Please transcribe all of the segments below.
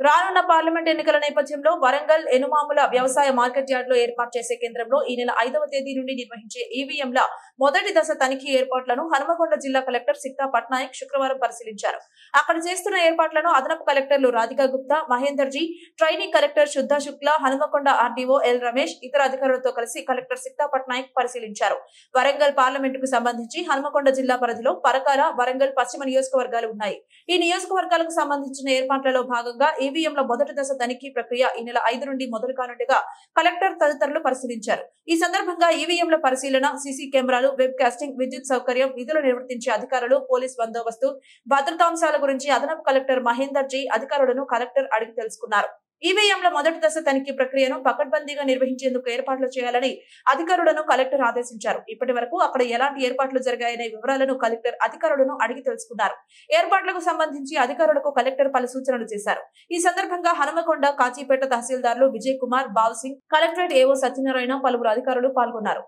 రానున్న పార్లమెంట్ ఎన్నికల నేపథ్యంలో వరంగల్ ఎనుమాముల వ్యవసాయ మార్కెట్ యార్డ్ లో ఏర్పాటు చేసే కేంద్రంలో ఈ నెల 5వ తేదీ నుండి నిర్వహించే ఈవీఎంల మొదటి దశ తనిఖీ ఏర్పాట్లను హనుమకొండ జిల్లా కలెక్టర్ సిక్తా పట్నాయక్ శుక్రవారం పరిశీలించారు. అక్కడ చేస్తున్న ఏర్పాట్లను అదనపు కలెక్టర్లు Radhika Gupta, Mahender ji, training collector Shuddha Shukla, Hanumakonda RDO L Ramesh, ఇతర అధికారులతో కలిసి కలెక్టర్ సిక్తా పట్నాయక్ పరిశీలించారు. వరంగల్ పార్లమెంటుకు సంబంధించి హనుమకొండ జిల్లా పరిధిలో పరకాల, వరంగల్ పశ్చిమ నియోజకవర్గాలు ఉన్నాయి. ఈ నియోజకవర్గాలకు సంబంధించిన ఏర్పాట్లలో భాగంగా ఈవీఎంల మొదటి దశ తనిఖీ ప్రక్రియ ఈ నెల 5 నుండి మొదలు కానుండగా కలెక్టర్ తదితరులు పరిశీలించారు. ఈ సందర్భంగా ఈవీఎంల పరిశీలన, సీసీ కెమెరాలు, వెబ్ కాస్టింగ్, విద్యుత్ సౌకర్యం, విధులు నిర్వర్తించే అధికారులు, పోలీస్ బందోబస్తు, భద్రతాంశాల గురించి అదనపు కలెక్టర్ మహేందర్ జీ అధికారులను కలెక్టర్ అడిగి తెలుసుకున్నారు. ఈవీఎంల మొదటి దశ తనిఖీ ప్రక్రియను పకడ్బందీగా నిర్వహించేందుకు ఏర్పాట్లు చేయాలని అధికారులను కలెక్టర్ ఆదేశించారు. ఇప్పటి వరకు అక్కడ ఎలాంటి ఏర్పాట్లు జరిగాయనే వివరాలను కలెక్టర్ అధికారులను అడిగి తెలుసుకున్నారు. ఏర్పాట్లకు సంబంధించి అధికారులకు కలెక్టర్ పలు సూచనలు చేశారు. ఈ సందర్భంగా హనుమకొండ, కాజీపేట తహసీల్దార్లు విజయ్ కుమార్, బాల్ సింగ్, కలెక్టరేట్ ఏవో సత్యనారాయణ, పలువురు అధికారులు పాల్గొన్నారు.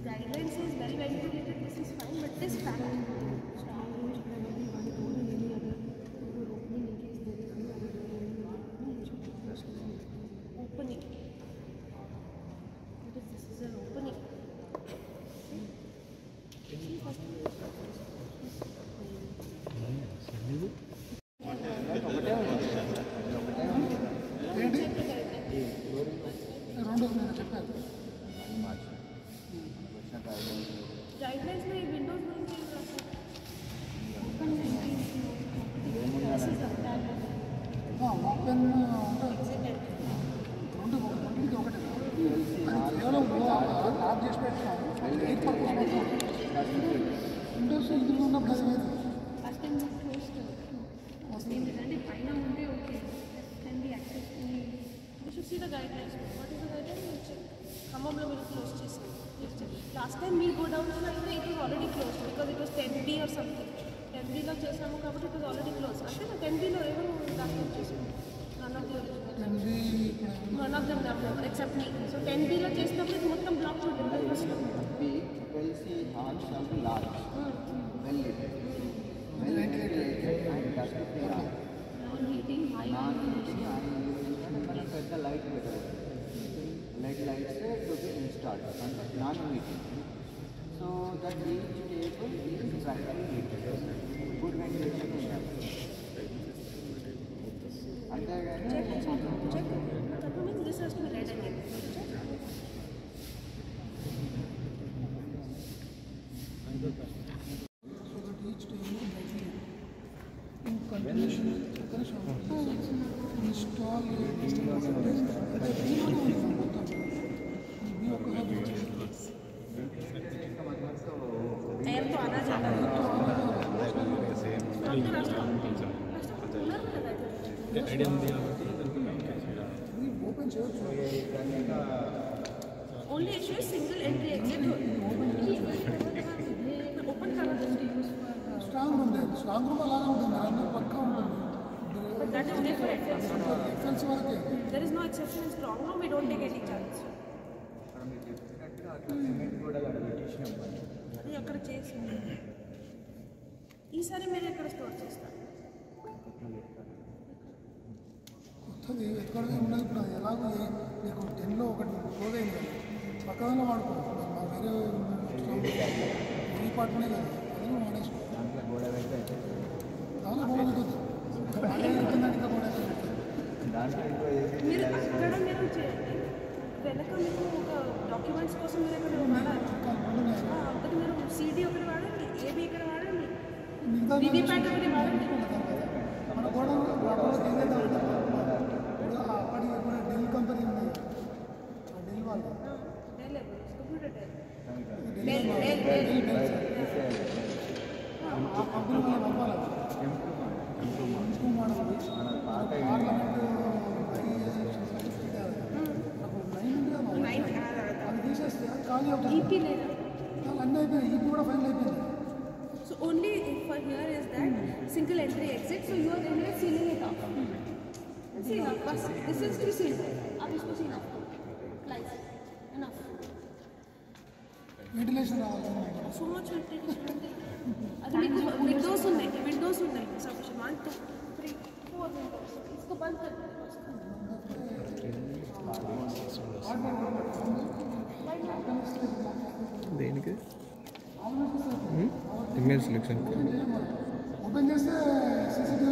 Guidelines is very related. This is fine, but this fact. Opening. This is an opening. Guidelines में विंडोज में last time we go down to it was already closed because it was 10B or something. 10B lo chesamu kabatti it was already closed. Ante 10B lo evaru last time chesaru. None of the one of them never except me. So 10B lo chesinappudu it mottham block chudindi first lo. Well see arms are large. Well lit. Well ventilated and dust free. Non-heating, high ventilation. The light better. LED lights to be installed and non-heating. So that each table is exactly heated. Good ventilation is there. And then Check. That means this has to be read again. So that each table is in continuation install तो आना जाता है only issue single entry exit open strong room है strong room అలాగే ఉంటుంది అన్ని పక్కా ఉంటుంది but that is different excels వరకే there is no exception in strong room we don't take any charge అది అక్కడ చేసి ఈసారి మీరు ఎక్కడ స్టోర్ చేస్తారు కొత్తది ఎక్కడగా ఉన్నది ఇప్పుడు ఎలాగో మీకు 10లో ఒకటి క్లోజ్ అయింది పక్కన వాడుకోవచ్చు మా వేరే ఈ పాటనే కదా అది వాడేసుకో దాంట్లో గోడ పెట్టచ్చు దాంట్లో గోడ పెట్టచ్చు దాంట్లో ఇంకో ఏసీ మీరు అక్కడ మీరు చేయండి, వెనక మీకు ఒక డాక్యుమెంట్స్ కోసం మీరు ఇక్కడ వాడాలి. అక్కడ మీరు CD ఒకటి వాడండి, AB ఇక్కడ వాడండి, VVPAT ఒకటి వాడండి. మన కూడా ఏదైతే ఇప్పుడు అప్పటికి డెల్ కంపెనీ ఉంది, ఆ డెల్ వాళ్ళు కంప్యూటర్ ఆ కంపెనీ వాళ్ళు పంపాలి. ఇంప్రూవ్ ಮಾಡಬೇಕು. పార్లమెంట్ అది తీసేస్తే అది ఖాళీ అవుతుంది. EP లేదా? అన్నీ అయిపోయినాయి. EP కూడా ఫైనల్ అయిపోయింది. So only for here is that single entry exit. So you are anyway sealing it off. See now, bus. This is to seal. अब इसको seal off. Lights. Enough. Ventilation రావాలి. So much ventilation. అది మీకు Windows ఉన్నాయి, sufficient 1 2 3 4 Windows. इसको बंद कर दो. దేనికి ఇమేజ్ సెలెక్షన్ ఓపెన్ చేస్తే CCTV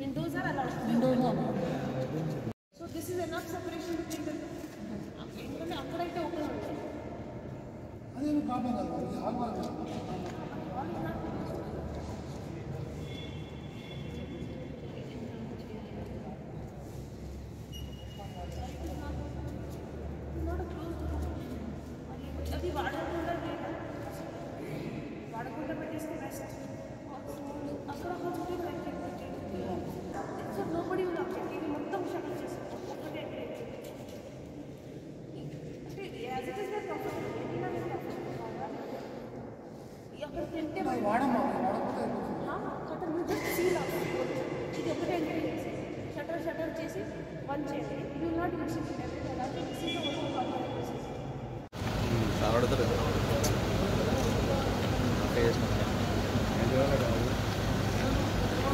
Windows are allowed. So this is enough separation between the two. ఎందుకంటే అక్కడైతే ఓపెన్ ఉంటుంది. అదేమి ప్రాబ్లం కాదు. హాల్ వాళ్ళు అది వాడకుండా పెట్టేస్తే బెస్ట్. అక్కడ హాస్పిటల్ సో నోబడి ఉంది అబ్జెక్ట్. ఇది మొత్తం షటర్ చేసి ఒకటే అంటే as it is that comfortable. అక్కడ తింటే వాడమ్మా వాడకపోతే షటర్ మీరు జస్ట్ సీల్ అవ్వాలి. ఇది ఒకటే ఎంట్రీ చేసి షటర్ చేసి బంద్ చేయండి. You will not use it అలాగే ఈజీగా ఆడతారు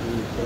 ఎంత